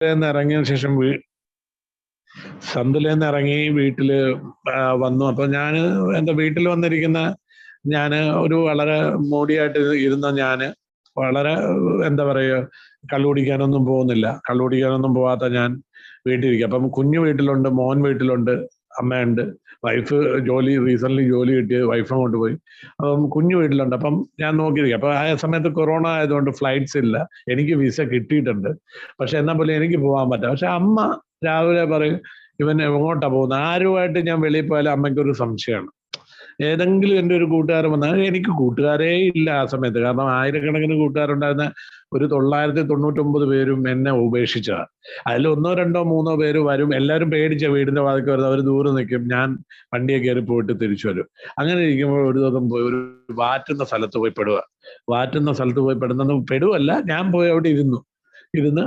നിന്ന് ഇറങ്ങിയ ശേഷം സന്തിലേന്ന് ഇറങ്ങി വീട്ടില് വന്നു. അപ്പൊ ഞാന് എന്താ വീട്ടിൽ വന്നിരിക്കുന്ന ഞാന് ഒരു വളരെ മോടിയായിട്ട് ഇരുന്ന ഞാന് വളരെ എന്താ പറയുക, കള്ളുകുടിക്കാനൊന്നും പോകുന്നില്ല. കള്ളുകുടിക്കാനൊന്നും പോവാത്ത ഞാൻ വീട്ടിലിരിക്കും. അപ്പം കുഞ്ഞു വീട്ടിലുണ്ട്, മോൻ വീട്ടിലുണ്ട്, അമ്മയുണ്ട്, വൈഫ് റീസെന്റ് ജോലി കിട്ടിയ വൈഫ് അങ്ങോട്ട് പോയി. അപ്പം കുഞ്ഞു വീട്ടിലുണ്ട്. അപ്പം ഞാൻ നോക്കിയിരിക്കും. അപ്പൊ ആ സമയത്ത് കൊറോണ ആയതുകൊണ്ട് ഫ്ലൈറ്റ്സ് ഇല്ല. എനിക്ക് വിസ കിട്ടിയിട്ടുണ്ട്, പക്ഷെ എന്നാൽ പോലും എനിക്ക് പോകാൻ പറ്റാം. പക്ഷെ അമ്മ രാവിലെ പറയും, ഇവൻ എങ്ങോട്ടാ പോകുന്നത്? ആരുമായിട്ട് ഞാൻ വെളിയിൽ പോയാലും അമ്മയ്ക്കൊരു സംശയമാണ്. ഏതെങ്കിലും എൻ്റെ ഒരു കൂട്ടുകാരൻ വന്നാൽ, എനിക്ക് കൂട്ടുകാരേ ഇല്ല ആ സമയത്ത്. കാരണം ആയിരക്കണക്കിന് കൂട്ടുകാരുണ്ടായിരുന്ന ഒരു 999 പേരും എന്നെ ഉപേക്ഷിച്ചതാണ്. അതിൽ 1 2 3 പേര് വരും. എല്ലാവരും പേടിച്ച വീടിന്റെ വാതിൽക്ക് വരുന്നത്. അവർ ദൂരെ നിൽക്കും. ഞാൻ വണ്ടിയെ കയറി പോയിട്ട് തിരിച്ചു വരും. അങ്ങനെ ഇരിക്കുമ്പോൾ ഒരു ദിവസം പോയി ഒരു വാറ്റുന്ന സ്ഥലത്ത് പോയി പെടുക. വാറ്റുന്ന സ്ഥലത്ത് പോയി പെടുവല്ല, ഞാൻ പോയി അവിടെ ഇരുന്ന്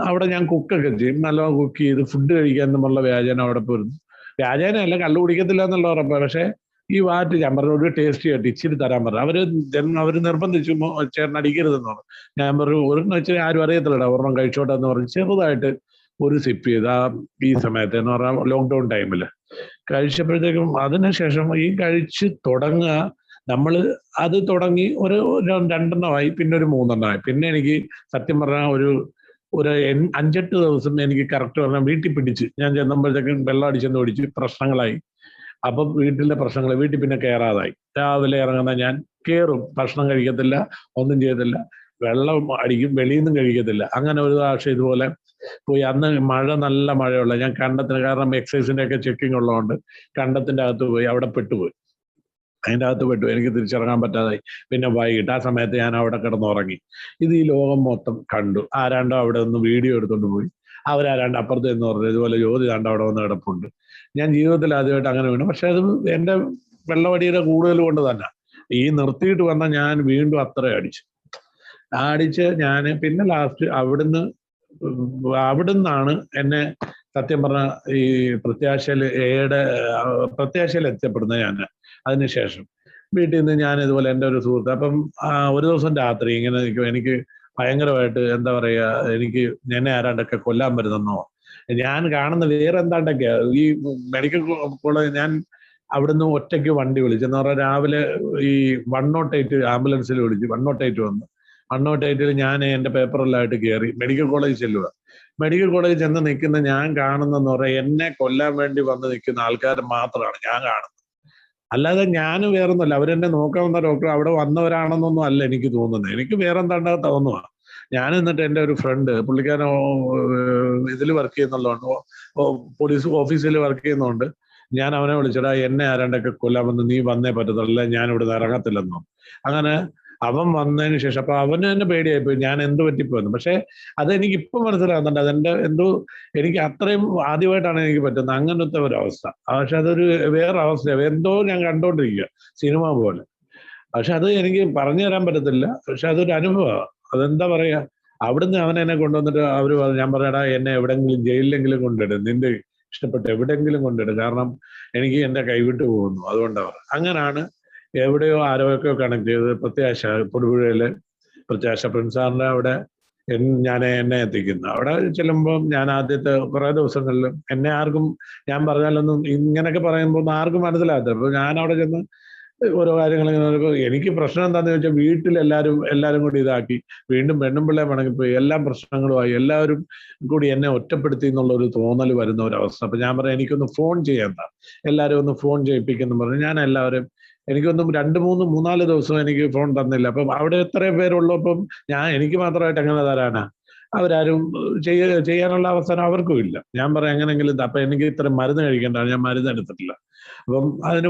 അവിടെ ഞാൻ കുക്കൊക്കെ ചെയ്യും. നല്ലോണം കുക്ക് ചെയ്ത് ഫുഡ് കഴിക്കാൻ എന്നുള്ള വ്യാജേന അവിടെ പോയിരുന്നു. വ്യാജേനയല്ല, കള്ളു കുടിക്കത്തില്ല എന്നുള്ള ഉറപ്പാണ്. പക്ഷെ ഈ വാറ്റ് ഞാൻ പറഞ്ഞു, ഒരു ടേസ്റ്റ് ചെയ്യട്ടെ, ഇച്ചിരി തരാൻ പറഞ്ഞു. അവര് നിർബന്ധിച്ചു, ചേട്ടൻ അടിക്കരുതെന്ന് പറഞ്ഞു. ഞാൻ പറഞ്ഞു, ഒരെണ്ണം വെച്ചാൽ ആരും അറിയത്തില്ലടാ, ഒരെണ്ണം കഴിച്ചോട്ടെ എന്ന് പറഞ്ഞ് ചെറുതായിട്ട് ഒരു സിപ്പ് ചെയ്ത് ഈ സമയത്ത് എന്ന് പറഞ്ഞാൽ ലോക്ക്ഡൌൺ ടൈമിൽ കഴിച്ചപ്പോഴത്തേക്കും, അതിനുശേഷം ഈ കഴിച്ച് തുടങ്ങുക, നമ്മൾ അത് തുടങ്ങി ഒരു 2 പിന്നെ ഒരു 3 പിന്നെ എനിക്ക് സത്യം പറഞ്ഞാൽ ഒരു 5-8 ദിവസം എനിക്ക് കറക്റ്റ് പറഞ്ഞാൽ വീട്ടിൽ പിടിച്ച് ഞാൻ ചെന്നപ്പോഴത്തേക്കും വെള്ളം അടിച്ചെന്ന് പിടിച്ച് പ്രശ്നങ്ങളായി. അപ്പം വീട്ടിലെ പ്രശ്നങ്ങൾ, വീട്ടിൽ പിന്നെ കയറാതായി. രാവിലെ ഇറങ്ങുന്ന ഞാൻ കയറും, ഭക്ഷണം കഴിക്കത്തില്ല, ഒന്നും ചെയ്യത്തില്ല, വെള്ളം അടിക്കും, വെളിയിൽ നിന്നും കഴിക്കത്തില്ല. അങ്ങനെ ഒരു പ്രാവശ്യം ഇതുപോലെ പോയി. അന്ന് നല്ല മഴയുള്ള ഞാൻ കണ്ടത്തിന്, കാരണം എക്സൈസിന്റെ ഒക്കെ ചെക്കിംഗ് ഉള്ളതുകൊണ്ട് കണ്ടത്തിന്റെ അകത്ത് പോയി, അവിടെ പെട്ടുപോയി. അതിൻ്റെ അകത്ത് പെട്ടു, എനിക്ക് തിരിച്ചിറങ്ങാൻ പറ്റാതായി. പിന്നെ വൈകിട്ട് ആ സമയത്ത് ഞാൻ അവിടെ കിടന്നുറങ്ങി. ഇത് ഈ ലോകം മൊത്തം കണ്ടു. ആരാണ്ടോ അവിടെ നിന്ന് വീഡിയോ എടുത്തുകൊണ്ട് പോയി. അവരാരാണ്ട് അപ്പുറത്ത് എന്ന് പറഞ്ഞു, ഇതുപോലെ ജ്യോതി കണ്ട് അവിടെ വന്ന് കിടപ്പുണ്ട്. ഞാൻ ജീവിതത്തിൽ ആദ്യമായിട്ട് അങ്ങനെ വീണു. പക്ഷെ അത് എൻ്റെ വെള്ളവടിയുടെ കൂടുതൽ കൊണ്ട് തന്നെ ഈ നിർത്തിയിട്ട് വന്ന ഞാൻ വീണ്ടും അത്ര അടിച്ച് ഞാൻ പിന്നെ ലാസ്റ്റ് അവിടുന്നാണ് എന്നെ സത്യം പറഞ്ഞ ഈ പ്രത്യാശയിൽ എത്തിപ്പെടുന്നത് ഞാൻ. അതിനുശേഷം വീട്ടിൽ നിന്ന് ഞാൻ ഇതുപോലെ എൻ്റെ ഒരു സുഹൃത്ത്, അപ്പം ഒരു ദിവസം രാത്രി ഇങ്ങനെ നിൽക്കും. എനിക്ക് ഭയങ്കരമായിട്ട് എന്താ പറയുക, എനിക്ക് എന്നെ ആരാണ്ടൊക്കെ കൊല്ലാൻ വരുന്നെന്നോ, ഞാൻ കാണുന്ന വേറെ എന്താണ്ടൊക്കെയാ. ഈ മെഡിക്കൽ കോളേജ് ഞാൻ അവിടുന്ന് ഒറ്റയ്ക്ക് വണ്ടി വിളിച്ചു. എന്ന് പറഞ്ഞാൽ രാവിലെ ഈ 108 ആംബുലൻസിൽ വിളിച്ച് 108 വന്നു. 108 ഞാൻ എൻ്റെ പേപ്പറെല്ലാമായിട്ട് കയറി മെഡിക്കൽ കോളേജ് ചെല്ലുക. മെഡിക്കൽ കോളേജ് ചെന്ന് നിൽക്കുന്ന ഞാൻ കാണുന്നെന്ന് പറഞ്ഞാൽ എന്നെ കൊല്ലാൻ വേണ്ടി വന്ന് നിൽക്കുന്ന ആൾക്കാർ മാത്രമാണ് ഞാൻ കാണുന്നത്. അല്ലാതെ ഞാൻ വേറൊന്നുമല്ല. അവരെന്നെ നോക്കാൻ വന്ന ഡോക്ടർ അവിടെ വന്നവരാണെന്നൊന്നും അല്ല എനിക്ക് തോന്നുന്നത്. എനിക്ക് വേറെ എന്താണ്ട് തോന്നുക. ഞാൻ എന്നിട്ട് എൻ്റെ ഒരു ഫ്രണ്ട്, പുള്ളിക്കാരൻ ഇതിൽ വർക്ക് ചെയ്യുന്നുള്ളതുകൊണ്ട്, പോലീസ് ഓഫീസിൽ വർക്ക് ചെയ്യുന്നതുകൊണ്ട്, ഞാൻ അവനെ വിളിച്ചടാ, എന്നെ ആരാണ്ടൊക്കെ കൊല്ലാമെന്ന്, നീ വന്നേ പറ്റത്തുള്ള, ഞാൻ ഇവിടെ ഇറങ്ങത്തില്ലെന്നോ. അങ്ങനെ അവൻ വന്നതിന് ശേഷം അപ്പൊ അവന് തന്നെ പേടിയായിപ്പോയി, ഞാൻ എന്ത് പറ്റിപ്പോയെന്ന്. പക്ഷെ അതെനിക്ക് ഇപ്പം മനസ്സിലാകുന്നുണ്ട്, അതെന്റെ എന്തോ എനിക്ക് അത്രയും ആദ്യമായിട്ടാണ് എനിക്ക് പറ്റുന്നത് അങ്ങനത്തെ ഒരു അവസ്ഥ. പക്ഷെ അതൊരു വേറെ അവസ്ഥയാണ്, എന്തോ ഞാൻ കണ്ടോണ്ടിരിക്കുക സിനിമ പോലെ. പക്ഷെ അത് എനിക്ക് പറഞ്ഞു തരാൻ പറ്റത്തില്ല. പക്ഷെ അതൊരു അനുഭവമാണ്. അതെന്താ പറയാ, അവിടുന്ന് അവൻ എന്നെ കൊണ്ടുവന്നിട്ട് ഞാൻ പറഞ്ഞടാ, എന്നെ എവിടെങ്കിലും ജയിലിലെങ്കിലും കൊണ്ടിടും, നിന്റെ ഇഷ്ടപ്പെട്ട് എവിടെയെങ്കിലും കൊണ്ടിടും, കാരണം എനിക്ക് എന്റെ കൈവിട്ട് പോകുന്നു, അതുകൊണ്ടാണ്. അങ്ങനാണ് എവിടെയോ ആരോഗ്യമൊക്കെ കണക്ട് ചെയ്ത് പ്രത്യാശ തൊടുപുഴയില് പ്രത്യാശ പ്രിൻസാറിന്റെ അവിടെ എന്നെ എത്തിക്കുന്നു. അവിടെ ചെല്ലുമ്പോൾ ഞാൻ ആദ്യത്തെ കുറെ ദിവസങ്ങളിൽ എന്നെ ആർക്കും, ഞാൻ പറഞ്ഞാലൊന്നും ഇങ്ങനെയൊക്കെ പറയുമ്പോൾ ആർക്കും മനസ്സിലാകത്തില്ല. അപ്പൊ ഞാൻ അവിടെ ചെന്ന് ഓരോ കാര്യങ്ങൾ എനിക്ക് പ്രശ്നം എന്താണെന്ന് ചോദിച്ചാൽ, വീട്ടിൽ എല്ലാവരും കൂടി ഇതാക്കി, വീണ്ടും പെണ്ണും പിള്ളേ മടങ്ങിപ്പോയി, എല്ലാം പ്രശ്നങ്ങളുമായി, എല്ലാവരും കൂടി എന്നെ ഒറ്റപ്പെടുത്തി എന്നുള്ള ഒരു തോന്നൽ വരുന്ന ഒരവസ്ഥ. അപ്പൊ ഞാൻ പറയാം, എനിക്കൊന്ന് ഫോൺ ചെയ്യണ്ട, എല്ലാവരും ഒന്ന് ഫോൺ ചെയ്യിപ്പിക്കുന്നു പറഞ്ഞു. ഞാൻ എല്ലാവരും, എനിക്കൊന്നും 2-3-4 ദിവസം എനിക്ക് ഫോൺ തന്നില്ല. അപ്പം അവിടെ എത്ര പേരുള്ളപ്പം എനിക്ക് മാത്രമായിട്ട് എങ്ങനെ തരാനാ? അവരാരും ചെയ്യാനുള്ള അവസരം അവർക്കും ഇല്ല. ഞാൻ പറയാം എങ്ങനെയെങ്കിലും, അപ്പൊ എനിക്ക് ഇത്ര മരുന്ന് കഴിക്കേണ്ടതാണ്, ഞാൻ മരുന്ന് എടുത്തിട്ടില്ല. അപ്പം അതിന്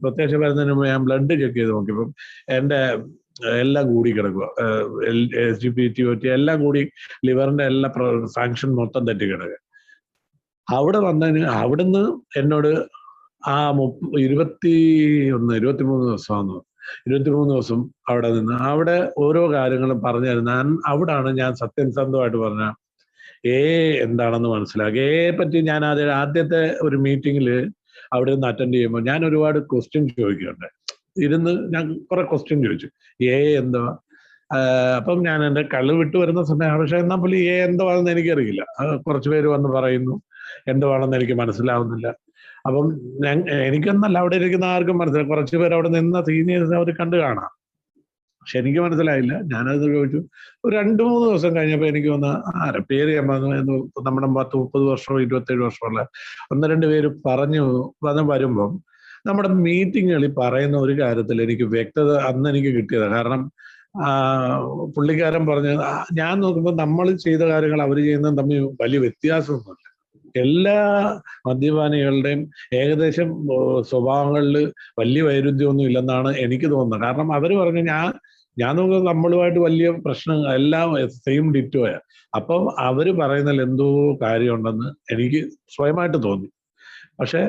പ്രത്യേകിച്ച് വരുന്നതിന് മുമ്പ് ഞാൻ ബ്ലഡ് ചെക്ക് ചെയ്ത് നോക്കിയപ്പം എൻ്റെ എല്ലാം കൂടി കിടക്കുക, SGPT എല്ലാം കൂടി, ലിവറിന്റെ എല്ലാ ഫങ്ഷൻ മൊത്തം തെറ്റി കിടക്കുക. അവിടുന്ന് എന്നോട് 23 ദിവസം അവിടെ നിന്ന് അവിടെ ഓരോ കാര്യങ്ങളും പറഞ്ഞു തരുന്ന, അവിടാണ് ഞാൻ സത്യസന്ധമായിട്ട് പറഞ്ഞ എന്താണെന്ന് മനസ്സിലാക്കി. പറ്റി ഞാൻ ആദ്യത്തെ ഒരു മീറ്റിങ്ങിൽ അവിടെ നിന്ന് അറ്റൻഡ് ചെയ്യുമ്പോൾ ഞാൻ ഒരുപാട് ക്വസ്റ്റ്യൻ ചോദിക്കുന്നുണ്ട്. ഞാൻ കുറെ ക്വസ്റ്റ്യൻ ചോദിച്ചു. എന്താ, അപ്പം ഞാൻ എൻ്റെ കള്ള് വിട്ടു വരുന്ന സമയം, പക്ഷെ എന്നാൽ പോലും എന്തുവാണെന്ന് എനിക്കറിയില്ല. കുറച്ച് പേര് വന്ന് പറയുന്നു, എന്തുവാണെന്ന് എനിക്ക് മനസ്സിലാവുന്നില്ല. അപ്പം എനിക്കൊന്നല്ല, അവിടെ ഇരിക്കുന്ന ആർക്കും മനസ്സിലായി. കുറച്ച് പേര് അവിടെ നിന്ന സീനിയേഴ്സ് അവർ കണ്ടു കാണാം, പക്ഷെ എനിക്ക് മനസ്സിലായില്ല. ഞാനത് ചോദിച്ചു. ഒരു 2-3 ദിവസം കഴിഞ്ഞപ്പോൾ എനിക്ക് വന്ന ആരെ പേര് ഞാൻ പറഞ്ഞു, നമ്മുടെ 10-30 വർഷമോ 27 വർഷമുള്ള 1-2 പേര് പറഞ്ഞു വരുമ്പം നമ്മുടെ മീറ്റിങ്ങുകളിൽ പറയുന്ന ഒരു കാര്യത്തിൽ എനിക്ക് വ്യക്തത അന്ന് എനിക്ക് കിട്ടിയതാണ്. കാരണം പുള്ളിക്കാരൻ പറഞ്ഞ് ഞാൻ നോക്കുമ്പോൾ നമ്മൾ ചെയ്ത കാര്യങ്ങൾ അവർ ചെയ്യുന്നതും തമ്മിൽ വലിയ വ്യത്യാസമൊന്നുമില്ല. എല്ലാ മദ്യപാനികളുടെയും ഏകദേശം സ്വഭാവങ്ങളിൽ വലിയ വൈരുദ്ധ്യമൊന്നും ഇല്ലെന്നാണ് എനിക്ക് തോന്നുന്നത്. കാരണം അവർ പറഞ്ഞു, ഞാൻ നോക്കുന്നത് നമ്മളുമായിട്ട് വലിയ പ്രശ്നം എല്ലാം സെയിം ഡിറ്റോയ. അപ്പം അവര് പറയുന്നതിൽ എന്തോ കാര്യമുണ്ടെന്ന് എനിക്ക് സ്വയമായിട്ട് തോന്നി. പക്ഷെ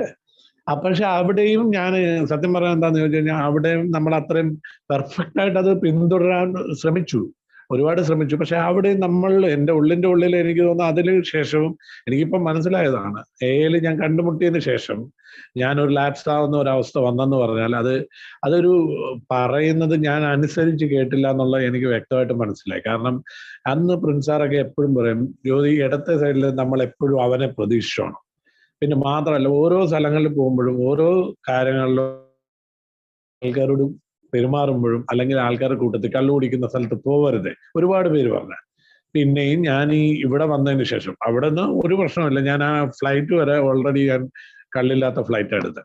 അവിടെയും ഞാൻ സത്യം പറയാൻ എന്താന്ന് ചോദിച്ചു കഴിഞ്ഞാൽ, അവിടെയും നമ്മൾ അത്രയും പെർഫെക്റ്റ് ആയിട്ട് അത് പിന്തുടരാൻ ഒരുപാട് ശ്രമിച്ചു. പക്ഷെ അവിടെ എൻ്റെ ഉള്ളിൻ്റെ ഉള്ളിൽ എനിക്ക് തോന്നുന്നു അതിന് ശേഷവും എനിക്കിപ്പം മനസ്സിലായതാണ്, എയിൽ ഞാൻ കണ്ടുമുട്ടിയതിന് ശേഷം ഞാനൊരു ലാപ്സ് ആവുന്ന ഒരവസ്ഥ വന്നെന്ന് പറഞ്ഞാൽ അതൊരു പറയുന്നത് ഞാൻ അനുസരിച്ച് കേട്ടില്ല എന്നുള്ളത് എനിക്ക് വ്യക്തമായിട്ട് മനസ്സിലായി. കാരണം അന്ന് പ്രിൻസാറൊക്കെ എപ്പോഴും പറയും, ജ്യോതി ഇടത്തെ സൈഡിൽ നമ്മൾ എപ്പോഴും അവനെ പ്രതീക്ഷിച്ചോണം. പിന്നെ മാത്രമല്ല, ഓരോ സ്ഥലങ്ങളിൽ പോകുമ്പോഴും ഓരോ കാര്യങ്ങളിലും ആൾക്കാരോട് പെരുമാറുമ്പോഴും, അല്ലെങ്കിൽ ആൾക്കാരുടെ കൂട്ടത്തിൽ കള്ളു കുടിക്കുന്ന സ്ഥലത്ത് പോകരുത് ഒരുപാട് പേര് പറഞ്ഞു. പിന്നെയും ഞാൻ ഇവിടെ വന്നതിന് ശേഷം അവിടെ നിന്ന് ഒരു പ്രശ്നമില്ല. ഞാൻ ആ ഫ്ലൈറ്റ് വരെ ഓൾറെഡി ഞാൻ കള്ളില്ലാത്ത ഫ്ലൈറ്റ് എടുത്ത്.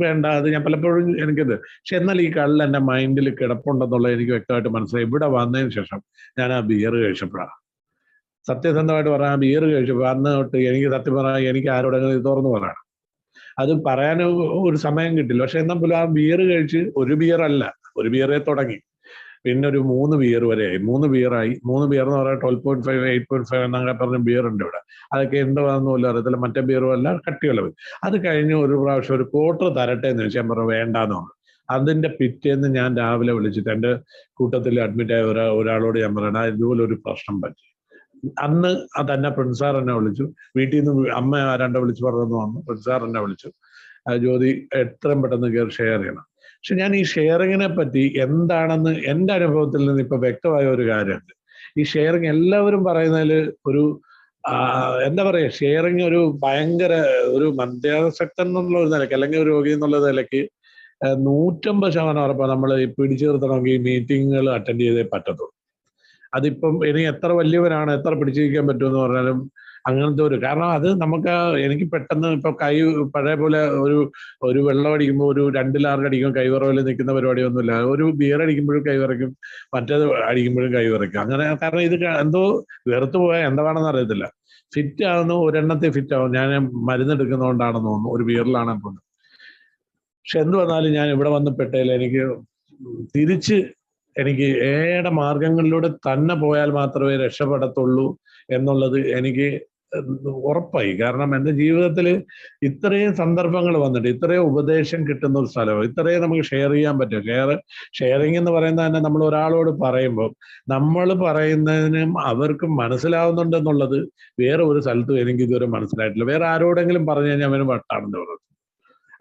വേണ്ട, അത് ഞാൻ പലപ്പോഴും എനിക്കത്. പക്ഷെ എന്നാൽ ഈ കള്ള് എൻ്റെ മൈൻഡിൽ കിടപ്പുണ്ടെന്നുള്ളത് എനിക്ക് വ്യക്തമായിട്ട് മനസ്സിലായി ഇവിടെ വന്നതിന് ശേഷം. ഞാൻ ആ ബിയർ കഴിച്ചപ്പോഴാണ് സത്യസന്ധമായിട്ട് പറയാം, ആ ബിയർ കഴിച്ചപ്പോൾ അന്ന് തൊട്ട് എനിക്ക് സത്യം പറയാൻ എനിക്ക് ആരോടെങ്കിലും ഇത് തുറന്നു പറയണം. അത് പറയാൻ ഒരു സമയം കിട്ടില്ല. പക്ഷെ എന്നാൽ പോലും ആ ബിയർ കഴിച്ച് ഒരു ബിയറേ തുടങ്ങി, പിന്നെ ഒരു 3 ബിയർ വരെയായി. 3 ബിയറായി. 3 ബിയർ എന്ന് പറയാൻ 12.5 8.5 എന്നങ്ങനെ പറഞ്ഞ ബിയർ ഉണ്ട് ഇവിടെ. അതൊക്കെ എന്താണെന്ന് പോലും അറിയത്തില്ല. മറ്റേ ബിയറും അല്ല, കട്ടിയുള്ളത്. അത് കഴിഞ്ഞ് ഒരു പ്രാവശ്യം ഒരു ക്വാർട്ടർ തരട്ടെ എന്ന് വെച്ചാൽ ഞാൻ പറഞ്ഞു വേണ്ടാന്ന് പറഞ്ഞു. അതിന്റെ പിറ്റേന്ന് ഞാൻ രാവിലെ വിളിച്ചിട്ട് എൻ്റെ കൂട്ടത്തിൽ അഡ്മിറ്റ് ആയ ഒരാളോട് ഞാൻ പറയണ ഇതുപോലെ ഒരു പ്രശ്നം പറ്റി. അന്ന് അതന്നെ പ്രിൻസാർ എന്നെ വിളിച്ചു. വീട്ടിൽ നിന്ന് അമ്മ ആരാണ്ട് വിളിച്ചു പറഞ്ഞു വന്നു. പ്രിൻസാർ എന്നെ വിളിച്ചു, ജ്യോതി എത്രയും പെട്ടെന്ന് കയറി ഷെയർ ചെയ്യണം. പക്ഷെ ഞാൻ ഈ ഷെയറിങ്ങിനെ പറ്റി എന്താണെന്ന് എൻ്റെ അനുഭവത്തിൽ നിന്ന് ഇപ്പൊ വ്യക്തമായ ഒരു കാര്യമുണ്ട്. ഈ ഷെയറിങ് എല്ലാവരും പറയുന്നതിൽ ഒരു എന്താ പറയാ, ഷെയറിങ് ഒരു ഭയങ്കര ഒരു മദ്യാസക്തൻ എന്നുള്ള ഒരു നിലയ്ക്ക്, അല്ലെങ്കിൽ ഒരു രോഗി എന്നുള്ള നിലയ്ക്ക് 150% ഉറപ്പാണ് നമ്മൾ പിടിച്ചു നിർത്തണമെങ്കിൽ മീറ്റിങ്ങുകൾ അറ്റൻഡ് ചെയ്തേ പറ്റത്തുള്ളൂ. അതിപ്പം ഇനി എത്ര വലിയവരാണ്, എത്ര പിടിച്ചിരിക്കാൻ പറ്റുമെന്ന് പറഞ്ഞാലും അങ്ങനത്തെ കാരണം അത് നമുക്ക് എനിക്ക് പെട്ടെന്ന് ഇപ്പൊ പഴയ പോലെ ഒരു വെള്ളം അടിക്കുമ്പോൾ ഒരു 2 ലാർഗ് അടിക്കും കൈവിറവിൽ നിൽക്കുന്ന പരിപാടിയൊന്നുമില്ല. ഒരു ബിയർ അടിക്കുമ്പോഴും കൈവിറയ്ക്കും, മറ്റേത് അടിക്കുമ്പോഴും കൈവിറയ്ക്കും. അങ്ങനെ കാരണം ഇത് എന്തോ വെറുത്തു പോയാൽ എന്താണെന്ന് അറിയത്തില്ല. ഫിറ്റ് ആവുന്നു, ഒരെണ്ണത്തിൽ ഫിറ്റ് ആവും. ഞാൻ മരുന്നെടുക്കുന്നതുകൊണ്ടാണെന്ന് തോന്നുന്നു, ഒരു ബിയറിലാണ് ഇപ്പോൾ. പക്ഷെ എന്ത് വന്നാലും ഞാൻ ഇവിടെ വന്ന് പെട്ടതിൽ എനിക്ക് തിരിച്ച് എനിക്ക് മാർഗങ്ങളിലൂടെ തന്നെ പോയാൽ മാത്രമേ രക്ഷപ്പെടത്തുള്ളൂ എന്നുള്ളത് എനിക്ക് ഉറപ്പായി. കാരണം എൻ്റെ ജീവിതത്തിൽ ഇത്രയും സന്ദർഭങ്ങൾ വന്നിട്ട്, ഇത്രയും ഉപദേശം കിട്ടുന്ന ഒരു സ്ഥലം, ഇത്രയും നമുക്ക് ഷെയർ ചെയ്യാൻ പറ്റും. ഷെയറിങ് എന്ന് പറയുന്നത് തന്നെ നമ്മൾ ഒരാളോട് പറയുമ്പോൾ നമ്മൾ പറയുന്നതിനും അവർക്കും മനസ്സിലാവുന്നുണ്ടെന്നുള്ളത് വേറെ ഒരു സ്ഥലത്തും എനിക്ക് ഇതുവരെ മനസ്സിലായിട്ടില്ല. വേറെ ആരോടെങ്കിലും പറഞ്ഞു കഴിഞ്ഞാൽ അവന് വട്ടാണെന്ന് പറഞ്ഞു,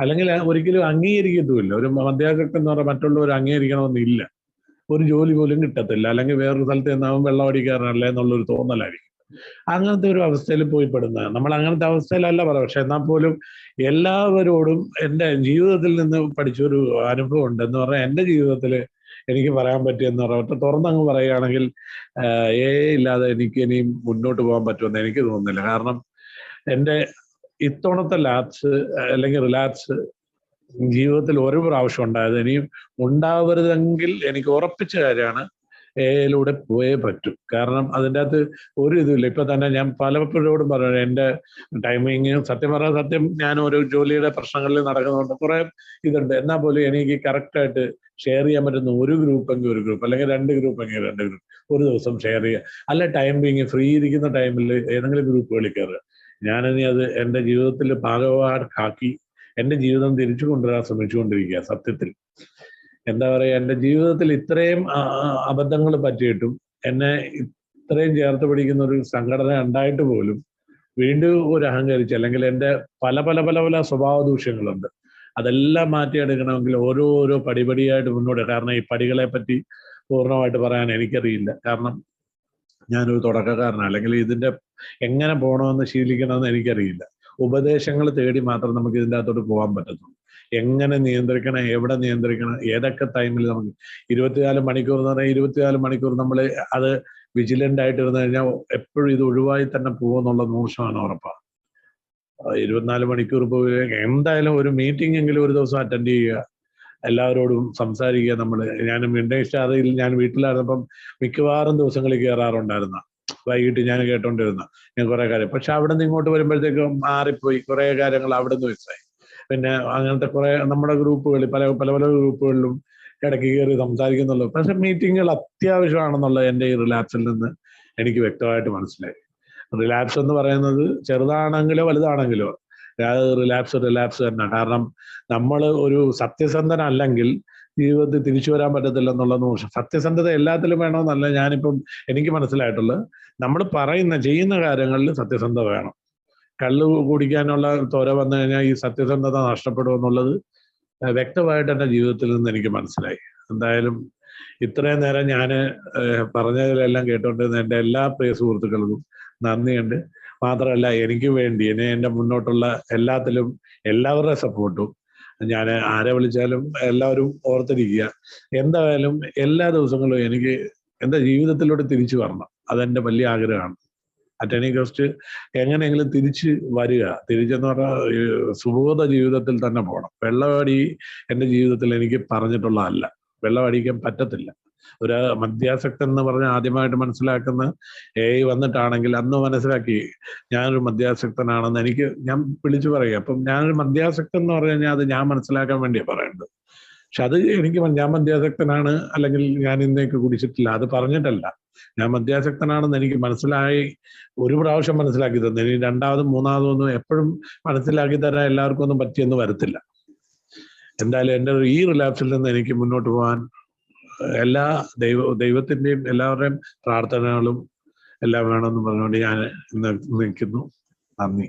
അല്ലെങ്കിൽ ഒരിക്കലും അംഗീകരിക്കത്തുമില്ല. ഒരു മദ്യാസക്തൻ എന്ന് പറഞ്ഞാൽ മറ്റുള്ളവർ അംഗീകരിക്കണമെന്നില്ല. ഒരു ജോലി പോലും കിട്ടത്തില്ല, അല്ലെങ്കിൽ വേറൊരു സ്ഥലത്ത് നിന്നാവും വെള്ളം അടിക്കാറല്ലേ എന്നുള്ളൊരു തോന്നലായിരിക്കും. അങ്ങനത്തെ ഒരു അവസ്ഥയിൽ പോയി പെടുന്നത്. നമ്മൾ അങ്ങനത്തെ അവസ്ഥയിലല്ല പറയാം. പക്ഷെ എന്നാൽ പോലും എല്ലാവരോടും എൻ്റെ ജീവിതത്തിൽ നിന്ന് പഠിച്ചൊരു അനുഭവം ഉണ്ട്. എന്ന് പറഞ്ഞാൽ എൻ്റെ ജീവിതത്തിൽ എനിക്ക് പറയാൻ പറ്റിയെന്ന് പറഞ്ഞാൽ തുറന്നങ്ങ് പറയുകയാണെങ്കിൽ ഇല്ലാതെ എനിക്ക് ഇനിയും മുന്നോട്ട് പോകാൻ പറ്റുമെന്ന് എനിക്ക് തോന്നുന്നില്ല. കാരണം എൻ്റെ ഇത്തവണത്തെ ലാപ്സ് അല്ലെങ്കിൽ റിലാപ്സ് ജീവിതത്തിൽ ഒരു പ്രാവശ്യം ഉണ്ടായത്, ഇനിയും ഉണ്ടാവരുതെങ്കിൽ എനിക്ക് ഉറപ്പിച്ച കാര്യമാണ് എയിലൂടെ പോയേ പറ്റൂ. കാരണം അതിൻ്റെ അകത്ത് ഒരു ഇതുമില്ല. ഇപ്പൊ തന്നെ ഞാൻ പലപ്പോഴും പറഞ്ഞു, എൻ്റെ ടൈമിങ് സത്യം ഞാൻ ഒരു ജോലിയുടെ പ്രശ്നങ്ങളിൽ നടക്കുന്നതുകൊണ്ട് കുറെ ഇതുണ്ട്. എന്നാൽ പോലും എനിക്ക് കറക്റ്റായിട്ട് ഷെയർ ചെയ്യാൻ പറ്റുന്ന ഒരു ഗ്രൂപ്പെങ്കിൽ ഒരു ഗ്രൂപ്പ്, അല്ലെങ്കിൽ 2 ഗ്രൂപ്പെങ്കിൽ 2 ഗ്രൂപ്പ് ഒരു ദിവസം ഷെയർ ചെയ്യുക. അല്ല ടൈമിങ് ഫ്രീ ഇരിക്കുന്ന ടൈമിൽ ഏതെങ്കിലും ഗ്രൂപ്പുകളിൽ കയറുക. ഞാനിനി അത് എൻ്റെ ജീവിതത്തിൽ ഭാഗമാക്കി എൻ്റെ ജീവിതം തിരിച്ചു കൊണ്ടുവരാൻ ശ്രമിച്ചുകൊണ്ടിരിക്കുക. സത്യത്തിൽ എന്താ പറയുക, എൻ്റെ ജീവിതത്തിൽ ഇത്രയും അബദ്ധങ്ങൾ പറ്റിയിട്ടും എന്നെ ഇത്രയും ചേർത്ത് പിടിക്കുന്ന ഒരു സംഘടന ഉണ്ടായിട്ട് പോലും വീണ്ടും ഒരു അഹങ്കരിച്ച്, അല്ലെങ്കിൽ എൻ്റെ പല പല പല പല സ്വഭാവ ദൂഷ്യങ്ങളുണ്ട്, അതെല്ലാം മാറ്റിയെടുക്കണമെങ്കിൽ ഓരോരോ പടിപടിയായിട്ട് മുന്നോട്ട്. കാരണം ഈ പടികളെ പറ്റി പൂർണ്ണമായിട്ട് പറയാൻ എനിക്കറിയില്ല. കാരണം ഞാനൊരു തുടക്കക്കാരനാണ്. അല്ലെങ്കിൽ ഇതിന്റെ എങ്ങനെ പോകണമെന്ന് ശീലിക്കണമെന്ന് എനിക്കറിയില്ല. ഉപദേശങ്ങൾ തേടി മാത്രം നമുക്ക് ഇതിൻ്റെ അകത്തോട്ട് പോകാൻ പറ്റത്തുള്ളൂ. എങ്ങനെ നിയന്ത്രിക്കണം, എവിടെ നിയന്ത്രിക്കണം, ഏതൊക്കെ ടൈമിൽ നമുക്ക് 24 മണിക്കൂർ എന്ന് പറഞ്ഞാൽ 24 മണിക്കൂർ നമ്മൾ അത് വിജിലന്റ് ആയിട്ട് ഇരുന്ന് കഴിഞ്ഞാൽ എപ്പോഴും ഇത് ഒഴിവായി തന്നെ പോകുമെന്നുള്ള 100% ഉറപ്പാണ്. 24 മണിക്കൂർ പോയി എന്തായാലും ഒരു മീറ്റിംഗ് എങ്കിലും ഒരു ദിവസം അറ്റൻഡ് ചെയ്യുക, എല്ലാവരോടും സംസാരിക്കുക. ഞാനും ഇന്ത്യൻ സ്റ്റാറിൽ ഞാൻ വീട്ടിലായിരുന്നപ്പം മിക്കവാറും ദിവസങ്ങളിൽ കയറാറുണ്ടായിരുന്ന, വൈകിട്ട് ഞാൻ കേട്ടോണ്ടിരുന്ന ഞാൻ കുറെ കാര്യം. പക്ഷെ അവിടെ നിന്ന് ഇങ്ങോട്ട് വരുമ്പോഴത്തേക്കും മാറിപ്പോയി, കുറെ കാര്യങ്ങൾ അവിടെ നിന്ന് മിസ്സായി. പിന്നെ അങ്ങനത്തെ കുറെ നമ്മുടെ ഗ്രൂപ്പുകളിൽ പല പല പല ഗ്രൂപ്പുകളിലും ഇടയ്ക്ക് കയറി സംസാരിക്കുന്നുള്ളൂ. പക്ഷെ മീറ്റിങ്ങുകൾ അത്യാവശ്യമാണെന്നുള്ള എൻ്റെ ഈ റിലാപ്സിൽ നിന്ന് എനിക്ക് വ്യക്തമായിട്ട് മനസ്സിലായി. റിലാപ്സ് എന്ന് പറയുന്നത് ചെറുതാണെങ്കിലോ വലുതാണെങ്കിലോ റിലാപ്സ് തന്നെ. കാരണം നമ്മൾ ഒരു സത്യസന്ധനല്ലെങ്കിൽ ജീവിതത്തിൽ തിരിച്ചു വരാൻ പറ്റത്തില്ല എന്നുള്ളത് മോശം. സത്യസന്ധത എല്ലാത്തിലും വേണമെന്നല്ല എനിക്ക് മനസ്സിലായിട്ടുള്ളത്. നമ്മൾ ചെയ്യുന്ന കാര്യങ്ങളിൽ സത്യസന്ധത വേണം. കള്ള് കുടിക്കാനുള്ള ത്വര വന്നു കഴിഞ്ഞാൽ ഈ സത്യസന്ധത നഷ്ടപ്പെടുമെന്നുള്ളത് വ്യക്തമായിട്ട് എൻ്റെ ജീവിതത്തിൽ നിന്ന് എനിക്ക് മനസ്സിലായി. എന്തായാലും ഇത്രയും നേരം ഞാൻ പറഞ്ഞതിലെല്ലാം കേട്ടോണ്ടിരുന്ന എൻ്റെ എല്ലാ പ്രിയ സുഹൃത്തുക്കൾക്കും നന്ദിയുണ്ട്. മാത്രമല്ല എനിക്ക് വേണ്ടി എൻ്റെ മുന്നോട്ടുള്ള എല്ലാത്തിലും എല്ലാവരുടെ സപ്പോർട്ടും ഞാൻ ആരെ വിളിച്ചാലും എല്ലാവരും ഓർത്തിരിക്കുക. എന്തായാലും എല്ലാ ദിവസങ്ങളും എനിക്ക് എൻ്റെ ജീവിതത്തിലൂടെ തിരിച്ചു വരണം. അതെൻ്റെ വലിയ ആഗ്രഹമാണ്. അറ്റ് എനി കോസ്റ്റ് എങ്ങനെയെങ്കിലും തിരിച്ചെന്ന് പറഞ്ഞാൽ സുബോധ ജീവിതത്തിൽ തന്നെ പോകണം. വെള്ളമടി എൻ്റെ ജീവിതത്തിൽ എനിക്ക് പറഞ്ഞിട്ടുള്ളതല്ല. വെള്ളമടിക്കാൻ പറ്റത്തില്ല. ഒരു മദ്യാസക്തൻ എന്ന് പറഞ്ഞാൽ ആദ്യമായിട്ട് മനസ്സിലാക്കുന്ന വന്നിട്ടാണെങ്കിൽ അന്ന് മനസ്സിലാക്കി ഞാനൊരു മദ്യാസക്തനാണെന്ന് ഞാൻ വിളിച്ചു പറയുക. അപ്പം ഞാനൊരു മദ്യാസക്തൻ എന്ന് പറഞ്ഞു കഴിഞ്ഞാൽ അത് ഞാൻ മനസ്സിലാക്കാൻ വേണ്ടിയാണ് പറയേണ്ടത്. പക്ഷെ അത് ഞാൻ മദ്യാസക്തനാണ് അല്ലെങ്കിൽ ഞാൻ ഇന്നേക്ക് കുടിച്ചിട്ടില്ല അത് പറഞ്ഞിട്ടല്ല. ഞാൻ മദ്യാസക്തനാണെന്ന് എനിക്ക് ഒരു പ്രാവശ്യം മനസ്സിലാക്കി തന്നെ. ഇനി രണ്ടാമതും മൂന്നാമതും ഒന്നും എപ്പോഴും മനസ്സിലാക്കി തരാൻ എല്ലാവർക്കും ഒന്നും പറ്റിയെന്ന് വരത്തില്ല. എന്തായാലും എൻ്റെ ഈ റിലാപ്സിൽ നിന്ന് എനിക്ക് മുന്നോട്ട് പോകാൻ എല്ലാ ദൈവത്തിൻ്റെയും എല്ലാവരുടെയും പ്രാർത്ഥനകളും എല്ലാം വേണമെന്ന് പറഞ്ഞുകൊണ്ട് ഞാൻ ഇന്ന് നിൽക്കുന്നു. നന്ദി.